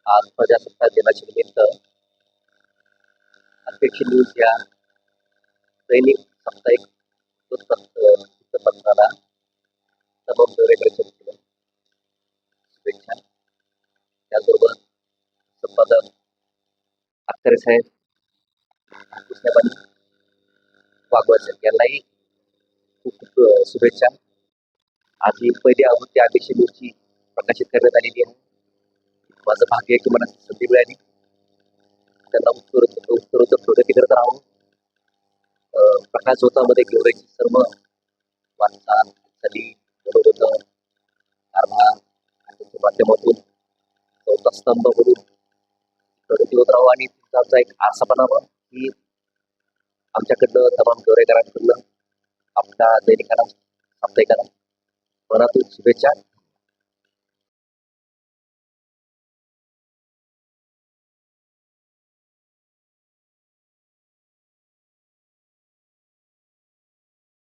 आज प्रजासत्ताक दिनाच्या निमित्त अध्यक्ष न्यूज या दैनिक साप्ताहिक वृत्तपत्राला तमाम दौरेकडे केलं शुभेच्छा. त्याचबरोबर संपादक अख्तरे साहेब, साहेबांनी वागवायचं यांनाही खूप खूप शुभेच्छा. आज ही पहिली आवृत्ती अध्यक्ष न्यूजची प्रकाशित करण्यात आलेली आहे. माझं भाग्य आहे की मला संधी मिळाली. त्यांना उत्तरोत्तर प्रगती करत राहून प्रकाश झोतामध्ये गेवराईची सर्व वाटचाल झाली बरोबर कारभार त्याच्या माध्यमातून चौथा स्तंभ म्हणून प्रगती होत राहू आणि तुमचा एक आरसा बनावा ही आमच्याकडनं तमाम गेवराईकरांकडनं आपल्या दैनिकाला साप्ताहिकाला मनातून शुभेच्छा.